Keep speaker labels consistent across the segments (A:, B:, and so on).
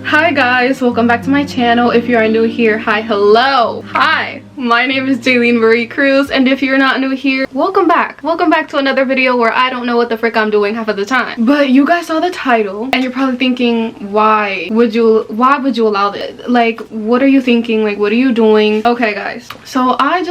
A: Hi guys, welcome back to my channel. If you are new here, hi, hello. Hi, my name is Jaylene Marie Cruz, and if you're not new here, welcome back. Welcome back to another video where I don't know what the frick I'm doing half of the time. But you guys saw the title and you're probably thinking, why would you allow this? Like, what are you thinking? Like, what are you doing? Okay guys, so I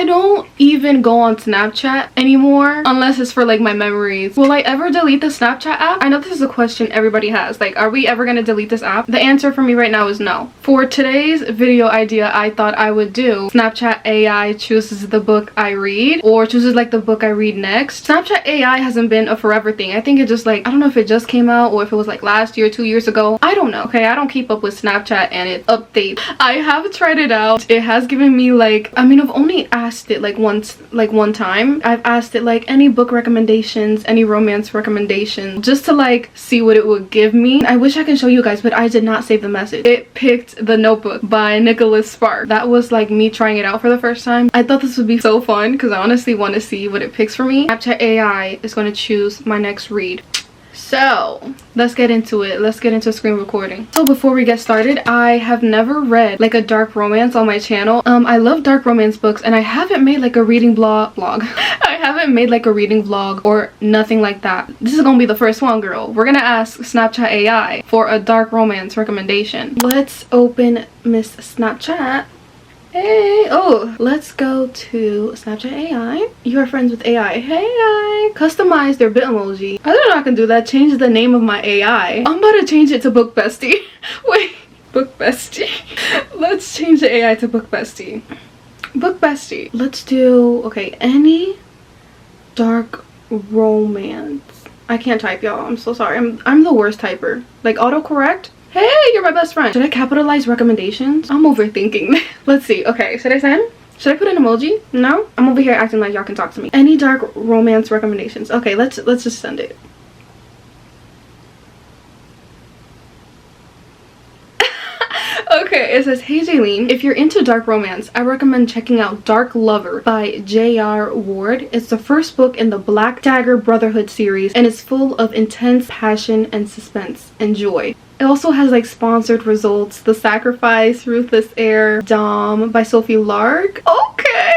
A: don't even go on Snapchat anymore unless it's for like my memories. Will I ever delete the Snapchat app? I know this is a question everybody has. Like, are we ever gonna delete this app? The answer for me right now is no. For today's video idea, I thought I would do Snapchat AI chooses the book I read, or chooses like the book I read next. Snapchat AI hasn't been a forever thing. I think it just like, I don't know if it just came out or if it was like last year, 2 years ago. I don't know. Okay, I don't keep up with Snapchat and its updates. I have tried it out. It has given me like, I mean, I've only asked it like one time. I've asked it like any book recommendations, any romance recommendations, just to like see what it would give me. I wish I can show you guys, but I did not save the message. It picked The Notebook by Nicholas Sparks. That was like me trying it out for the first time. I thought this would be so fun because I honestly want to see what it picks for me. Snapchat AI is going to choose my next read. So let's get into it. Let's get into screen recording. So before we get started, I have never read like a dark romance on my channel. I love dark romance books, and I haven't made like a reading vlog. I haven't made like a reading vlog or nothing like that. This is gonna be the first one, girl. We're gonna ask Snapchat AI for a dark romance recommendation. Let's open Miss Snapchat. Hey, oh, let's go to Snapchat AI. You are friends with AI. Hey, AI. Customize their bit emoji. I don't know I can do that. Change the name of my AI. I'm about to change it to Book Bestie. Wait, Book Bestie. Let's change the AI to Book Bestie. Book Bestie. Let's do, okay, any dark romance. I can't type, y'all. I'm so sorry. I'm the worst typer. Like autocorrect. Hey, you're my best friend. Should I capitalize recommendations? I'm overthinking. Let's see. Okay, should I send? Should I put an emoji? No? I'm over here acting like y'all can talk to me. Any dark romance recommendations? Okay, let's just send it. Okay, it says, hey Jaylene, if you're into dark romance, I recommend checking out Dark Lover by J.R. Ward. It's the first book in the Black Dagger Brotherhood series, and it's full of intense passion and suspense and joy. It also has like sponsored results, The Sacrifice, Ruthless Heir, Dom by Sophie Lark. Okay!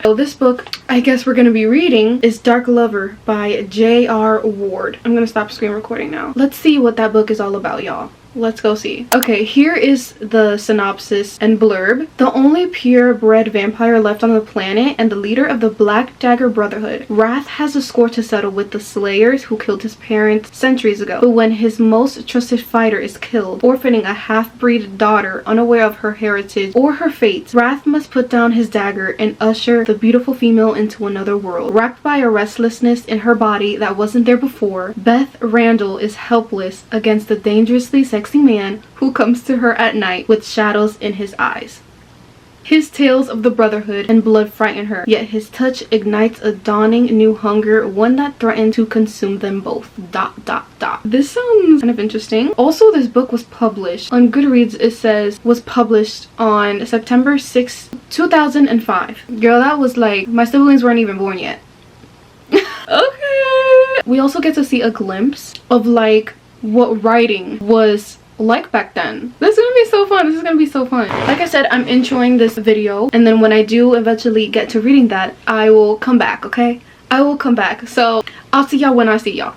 A: So this book I guess we're gonna be reading is Dark Lover by J.R. Ward. I'm gonna stop screen recording now. Let's see what that book is all about, y'all. Let's go see. Okay, here is the synopsis and blurb. The only purebred vampire left on the planet and the leader of the Black Dagger Brotherhood, Wrath has a score to settle with the slayers who killed his parents centuries ago. But when his most trusted fighter is killed, orphaning a half-breed daughter unaware of her heritage or her fate, Wrath must put down his dagger and usher the beautiful female into another world. Wrapped by a restlessness in her body that wasn't there before, Beth Randall is helpless against the dangerously sexy man who comes to her at night with shadows in his eyes. His tales of the brotherhood and blood frighten her, yet his touch ignites a dawning new hunger, one that threatens to consume them both. ... This sounds kind of interesting. Also, this book was published on Goodreads. It says was published on September 6, 2005. Girl, that was like, my siblings weren't even born yet. Okay. We also get to see a glimpse of like what writing was like back then. This is gonna be so fun. This is gonna be so fun. Like I said, I'm enjoying this video, and then when I do eventually get to reading that, I will come back. Okay, I will come back. So I'll see y'all when I see y'all.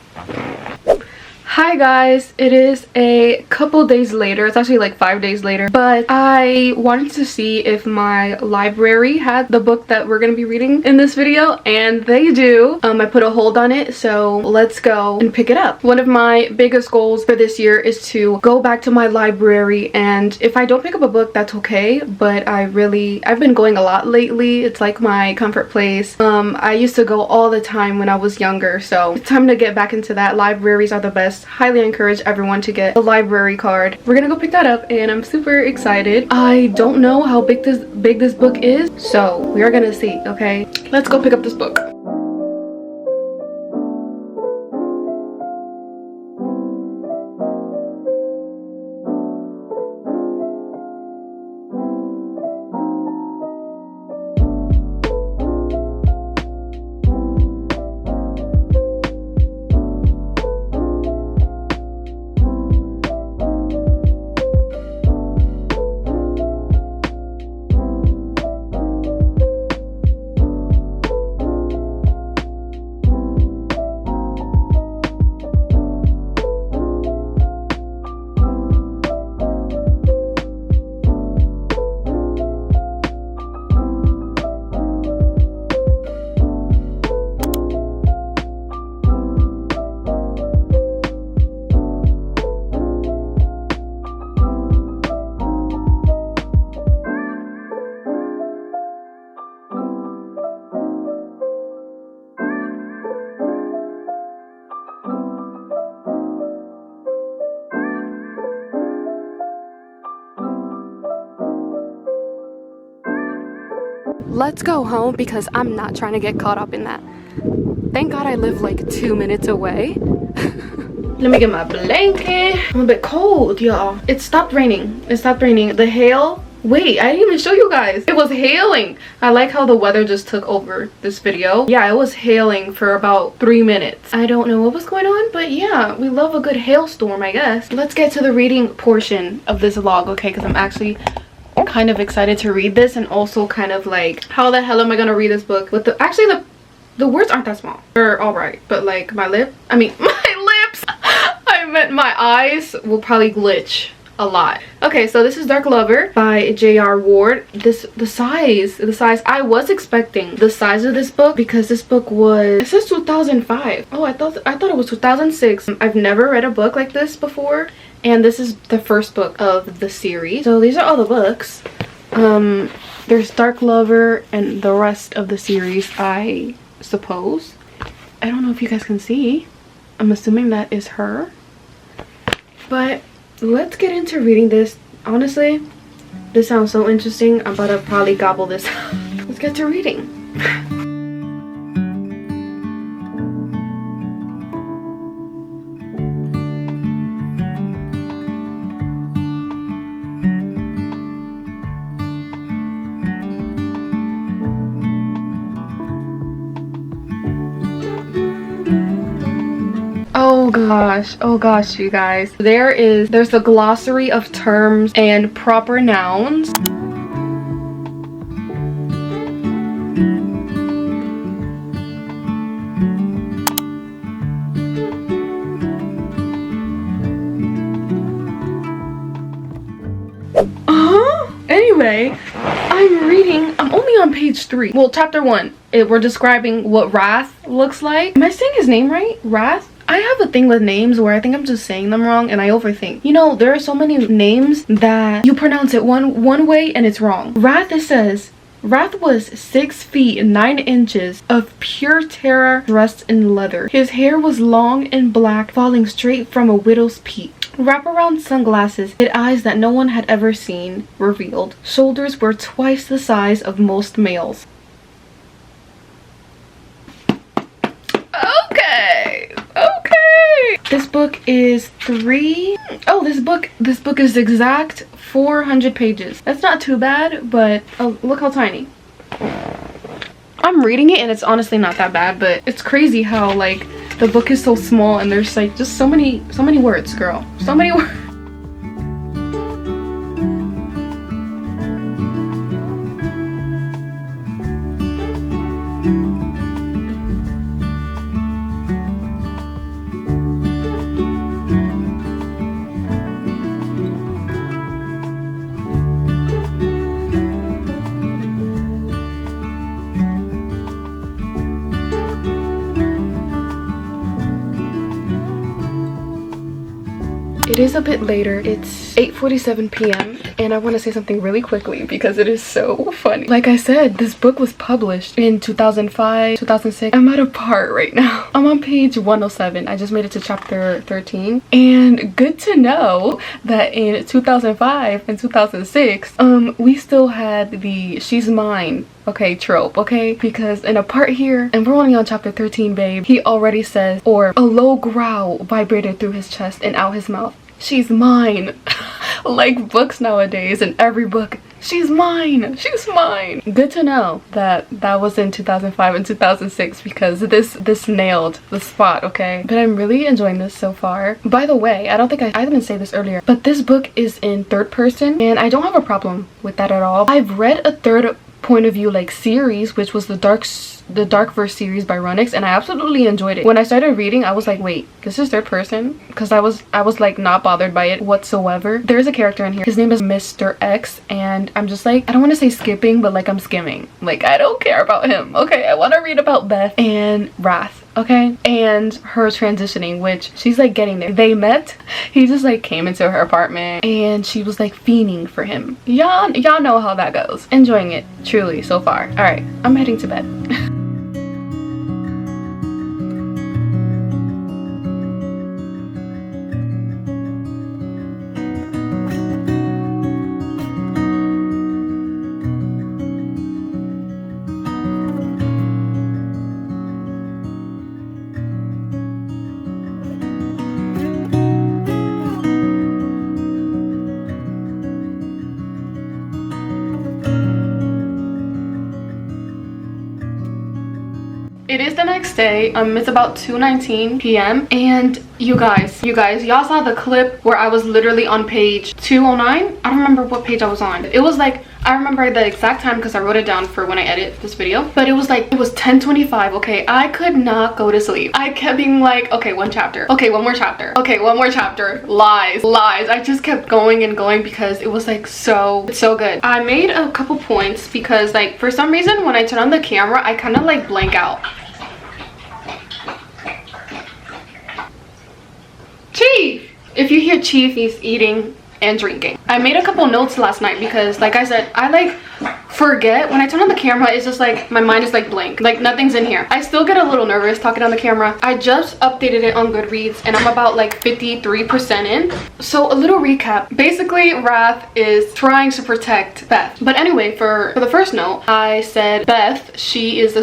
A: Hi guys, it is a couple days later. It's actually like 5 days later, but I wanted to see if my library had the book that we're gonna be reading in this video, and they do. I put a hold on it, so let's go and pick it up. One of my biggest goals for this year is to go back to my library, and if I don't pick up a book, that's okay, but I've been going a lot lately. It's like my comfort place. I used to go all the time when I was younger, so it's time to get back into that. Libraries are the best. Highly encourage everyone to get a library card. We're gonna go pick that up, and I'm super excited. I don't know how big this book is, so we are gonna see. Okay, let's go pick up this book. let's go home because I'm not trying to get caught up in that. Thank God I live like 2 minutes away. Let me get my blanket. I'm a bit cold, y'all. It stopped raining. It stopped raining. The hail. Wait, I didn't even show you guys. It was hailing. I like how the weather just took over this video. Yeah, it was hailing for about 3 minutes. I don't know what was going on, but yeah, we love a good hailstorm, I guess. Let's get to the reading portion of this vlog, okay? Because I'm actually kind of excited to read this, and also kind of like, how the hell am I gonna read this book with the, actually the words aren't that small. They're all right, but like my lips, I meant my eyes will probably glitch a lot. Okay, so this is Dark Lover by J.R. Ward. The size, I was expecting the size of this book because this book was, it says 2005. Oh, I thought it was 2006. I've never read a book like this before, and this is the first book of the series. So these are all the books. There's Dark Lover and the rest of the series, I suppose. I don't know if you guys can see. I'm assuming that is her. But let's get into reading this. Honestly, this sounds so interesting. I'm about to probably gobble this. Let's get to reading. Oh gosh, you guys. There's a glossary of terms and proper nouns. Anyway, I'm only on page 3. Well, chapter 1. We're describing what Wrath looks like. Am I saying his name right? Wrath? I have a thing with names where I think I'm just saying them wrong and I overthink. You know, there are so many names that you pronounce it one way and it's wrong. Wrath, it says, Wrath was 6 feet 9 inches of pure terror dressed in leather. His hair was long and black, falling straight from a widow's peak. Wraparound sunglasses hid eyes that no one had ever seen revealed. Shoulders were twice the size of most males. Okay. This book is this book is exact 400 pages. That's not too bad, but look how tiny. I'm reading it and it's honestly not that bad, but it's crazy how like the book is so small and there's like just so many words, girl. So many words. It is a bit later. It's 8:47 p.m. and I want to say something really quickly because it is so funny. Like I said, this book was published in 2005, 2006. I'm at a part right now. I'm on page 107. I just made it to chapter 13. And good to know that in 2005 and 2006, we still had the she's mine, okay, trope, okay? Because in a part here, and we're only on chapter 13, babe, he already says, or a low growl vibrated through his chest and out his mouth. She's mine. Like books nowadays, in every book, she's mine, she's mine. Good to know that that was in 2005 and 2006 because this nailed the spot, okay? But I'm really enjoying this so far. By the way, I don't think I didn't say this earlier, but this book is in third person and I don't have a problem with that at all. I've read a third point of view like series, which was the Darkverse series by Runix, and I absolutely enjoyed it. When I started reading, I was like, wait, this is third person? Because I was like not bothered by it whatsoever. There's a character in here, his name is Mr. X, and I'm just like, I don't want to say skipping, but like I'm skimming. Like I don't care about him, okay? I want to read about Beth and Wrath, okay, and her transitioning, which she's like getting there. They met, he just like came into her apartment and she was like fiending for him. Y'all know how that goes. Enjoying it truly so far. All right, I'm heading to bed. next day. It's about 2:19 p.m. and you guys, y'all saw the clip where I was literally on page 209. I don't remember what page I was on. It was like, I remember the exact time because I wrote it down for when I edit this video, but it was like, it was 10:25. okay, I could not go to sleep. I kept being like, okay, one chapter, okay, one more chapter, okay, one more chapter. Lies. I just kept going and going because it was like so good. I made a couple points because like for some reason when I turn on the camera I kind of like blank out. Chief! If you hear Chief, he's eating and drinking. I made a couple notes last night because like I said, I like forget when I turn on the camera. It's just like my mind is like blank, like nothing's in here. I still get a little nervous talking on the camera. I just updated it on Goodreads and I'm about like 53% in. So a little recap. Basically Wrath is trying to protect Beth, but anyway, for the first note I said Beth, she's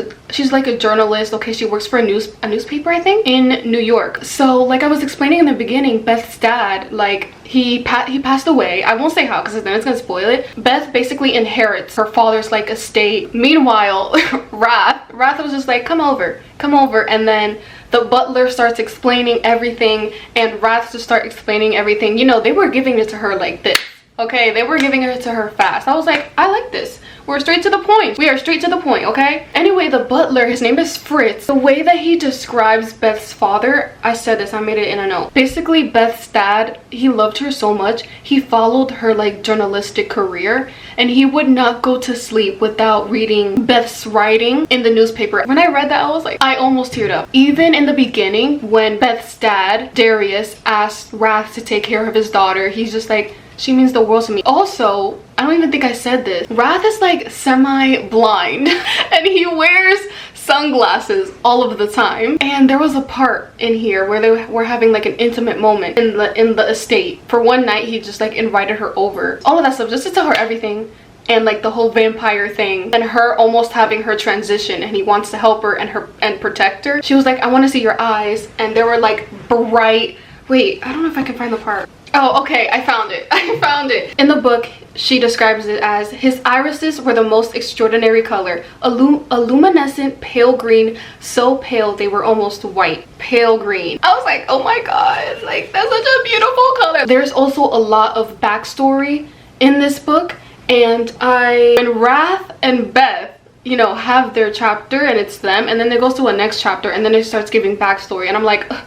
A: like a journalist. Okay, she works for a newspaper I think in New York. So like I was explaining in the beginning, Beth's dad, like he passed away. I won't say how because then it's gonna spoil it. Beth basically inherits her father's like estate. Meanwhile Wrath was just like, come over, and then the butler starts explaining everything and Wrath just start explaining everything. You know, they were giving it to her like this. Okay, they were giving it to her fast. I was like, I like this. We're straight to the point. We are straight to the point, okay? Anyway, the butler, his name is Fritz. The way that he describes Beth's father, I said this, I made it in a note. Basically, Beth's dad, he loved her so much. He followed her like journalistic career and he would not go to sleep without reading Beth's writing in the newspaper. When I read that, I was like, I almost teared up. Even in the beginning, when Beth's dad, Darius, asked Wrath to take care of his daughter, he's just like, she means the world to me. Also, I don't even think I said this, Wrath is like semi-blind and he wears sunglasses all of the time. And there was a part in here where they were having like an intimate moment in the estate. For one night, he just like invited her over. All of that stuff, just to tell her everything. And like the whole vampire thing and her almost having her transition and he wants to help her and protect her. She was like, I want to see your eyes. And they were like bright. Wait, I don't know if I can find the part. Oh, okay, I found it. I found it. In the book, she describes it as, his irises were the most extraordinary color. A luminescent pale green, so pale they were almost white. Pale green. I was like, oh my god, like that's such a beautiful color. There's also a lot of backstory in this book, and when Wrath and Beth, you know, have their chapter and it's them, and then it goes to a next chapter and then it starts giving backstory and I'm like, ugh.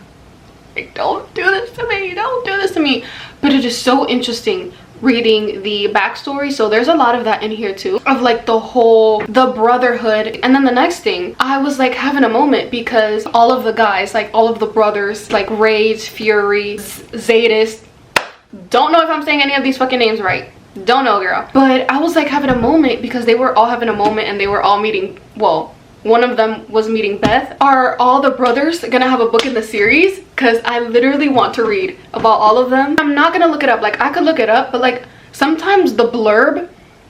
A: Like, don't do this to me, don't do this to me. But it is so interesting reading the backstory. So there's a lot of that in here too, of like the brotherhood. And then the next thing, I was like having a moment because all of the guys, like all of the brothers, like Rage, Fury, Zadis, don't know if I'm saying any of these fucking names right, don't know, girl, but I was like having a moment because they were all having a moment and they were all meeting, well, one of them was meeting Beth. Are all the brothers gonna have a book in the series? Because I literally want to read about all of them. I'm not gonna look it up. Like I could look it up, but like sometimes the blurb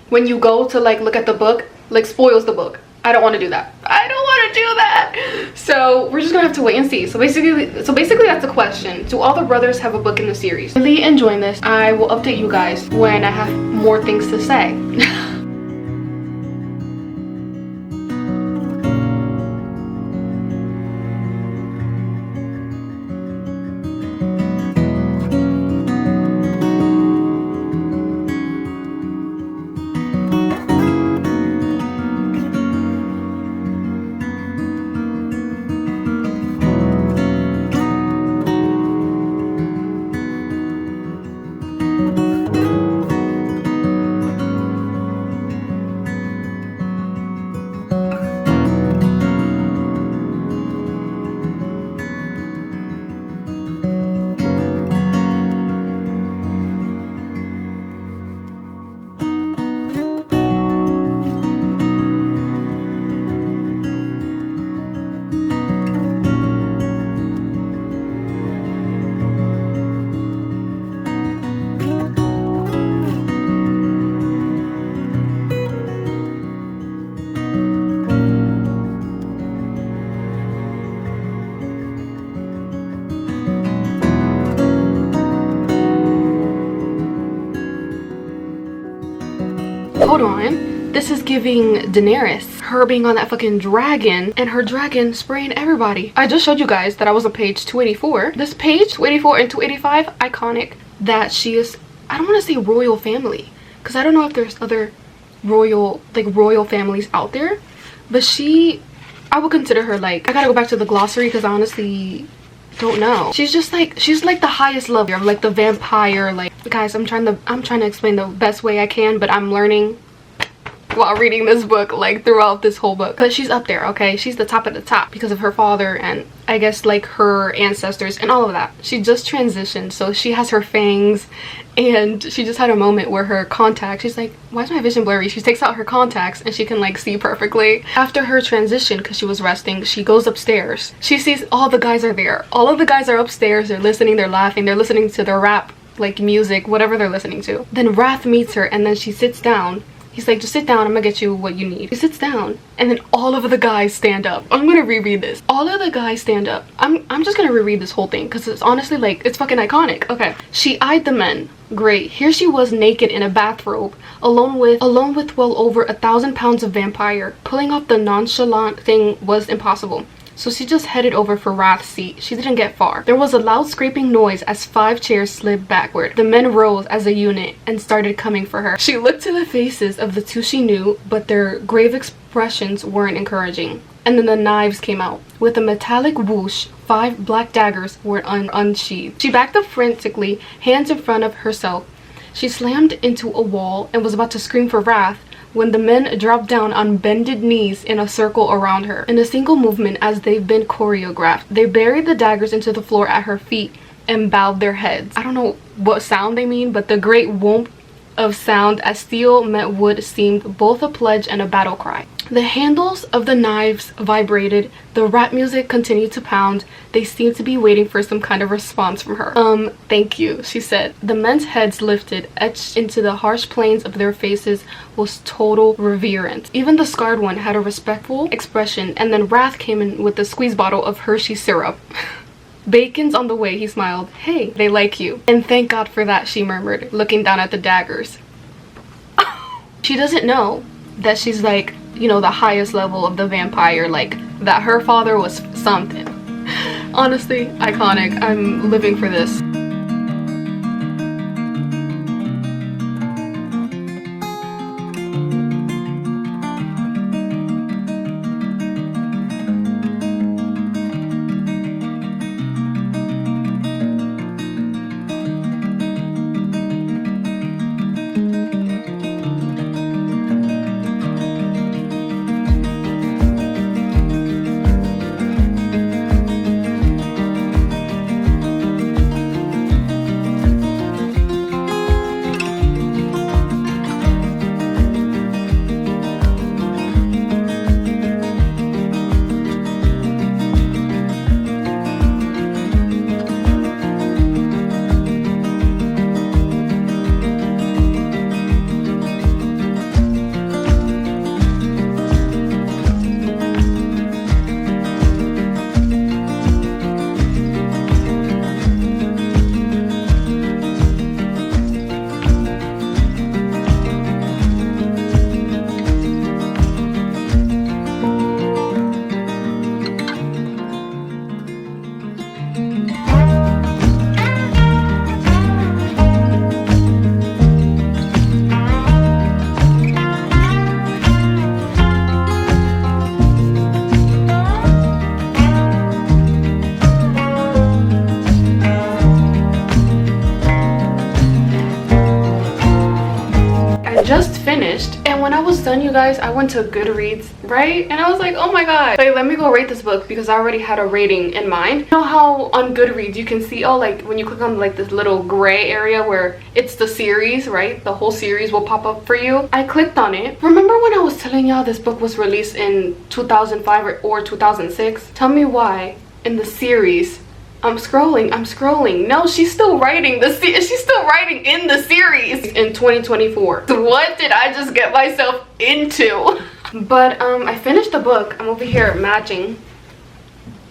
A: when you go to like look at the book like spoils the book. I don't want to do that. I don't want to do that. So we're just gonna have to wait and see. So basically that's the question. Do all the brothers have a book in the series? Really enjoying this. I will update you guys when I have more things to say. Hold on, this is giving Daenerys. her being on that fucking dragon and her dragon spraying everybody. I just showed you guys that I was on page 284. This page 284 and 285, iconic that she is, I don't want to say royal family because I don't know if there's other royal families out there, but I would consider her like, I gotta go back to the glossary because I honestly don't know. She's just like, she's like the highest level of like the vampire, like, guys, I'm trying to explain the best way I can, but I'm learning while reading this book, like throughout this whole book. But she's up there, okay? She's the top of the top because of her father and I guess like her ancestors and all of that. She just transitioned, so she has her fangs, and she just had a moment where her contacts, she's like, why is my vision blurry? She takes out her contacts and she can like see perfectly. After her transition, because she was resting, she goes upstairs. She sees all the guys are there. All of the guys are upstairs. They're listening, they're laughing, they're listening to their rap, like music, whatever they're listening to. Then Wrath meets her and then she sits down. He's like, just sit down, I'm gonna get you what you need. He sits down and then all of the guys stand up. I'm gonna reread this. All of the guys stand up. I'm just gonna reread this whole thing because it's honestly like, it's fucking iconic. Okay. She eyed the men. Great. Here she was naked in a bathrobe, alone with well over 1,000 pounds of vampire. Pulling off the nonchalant thing was impossible. So she just headed over for Wrath's seat. She didn't get far. There was a loud scraping noise as 5 chairs slid backward. The men rose as a unit and started coming for her. She looked to the faces of the 2 she knew, but their grave expressions weren't encouraging. And then the knives came out. With a metallic whoosh, 5 black daggers were unsheathed. She backed up frantically, hands in front of herself. She slammed into a wall and was about to scream for Wrath when the men dropped down on bended knees in a circle around her. In a single movement, as they've been choreographed, they buried the daggers into the floor at her feet and bowed their heads. I don't know what sound they mean, but the great whoomp of sound as steel met wood seemed both a pledge and a battle cry. The handles of the knives vibrated. The rap music continued to pound. They seemed to be waiting for some kind of response from her. Thank you, she said. The men's heads lifted. Etched into the harsh planes of their faces was total reverence. Even the scarred one had a respectful expression, and then Wrath came in with a squeeze bottle of Hershey syrup. Bacon's on the way, he smiled. Hey, they like you. And thank God for that, she murmured, looking down at the daggers. She doesn't know that she's like, you know, the highest level of the vampire, like that her father was something. Honestly, iconic. I'm living for this. Just finished, and when I was done, you guys, I went to Goodreads, right? And I was like, oh my god, like, let me go rate this book because I already had a rating in mind. You know how on Goodreads you can see, oh, like when you click on like this little gray area where it's the series, right? The whole series will pop up for you. I clicked on it. Remember when I was telling y'all this book was released in 2005 or 2006? Tell me why in the series I'm scrolling. No, she's still writing she's still writing in the series in 2024. So what did I just get myself into? But I finished the book. I'm over here matching.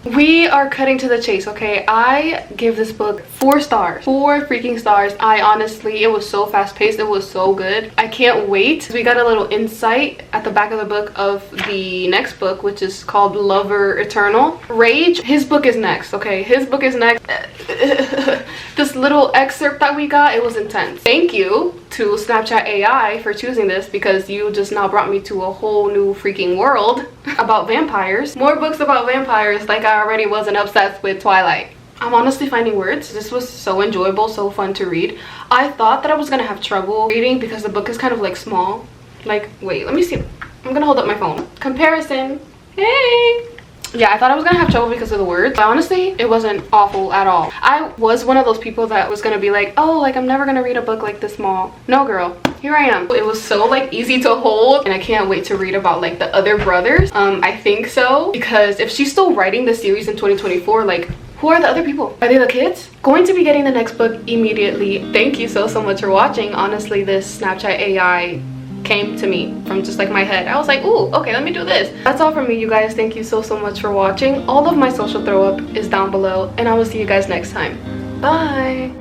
A: We are cutting to the chase, okay? I give this book 4 stars. 4 freaking stars. I honestly, it was so fast paced. It was so good. I can't wait. We got a little insight at the back of the book of the next book, which is called Lover Eternal. Rage, his book is next, okay? His book is next. This little excerpt that we got, it was intense. Thank you to Snapchat AI for choosing this, because you just now brought me to a whole new freaking world about vampires. More books about vampires, like I already wasn't obsessed with Twilight. I'm honestly finding words. This was so enjoyable, so fun to read. I thought that I was gonna have trouble reading because the book is kind of like small. Like, wait, let me see. I'm gonna hold up my phone. Comparison. Hey! Yeah, I thought I was gonna have trouble because of the words, but honestly, it wasn't awful at all. I was one of those people that was gonna be like, oh, like I'm never gonna read a book like this small. No, girl, here I am. It was so like easy to hold, and I can't wait to read about like the other brothers. I think so, because if she's still writing the series in 2024, like, who are the other people? Are they the kids? Going to be getting the next book immediately. Thank you so much for watching. Honestly, this Snapchat AI came to me from just like my head. I was like, ooh, okay, let me do this. That's all from me, you guys. Thank you so much for watching. All of my social throw up is down below, and I will see you guys next time. Bye.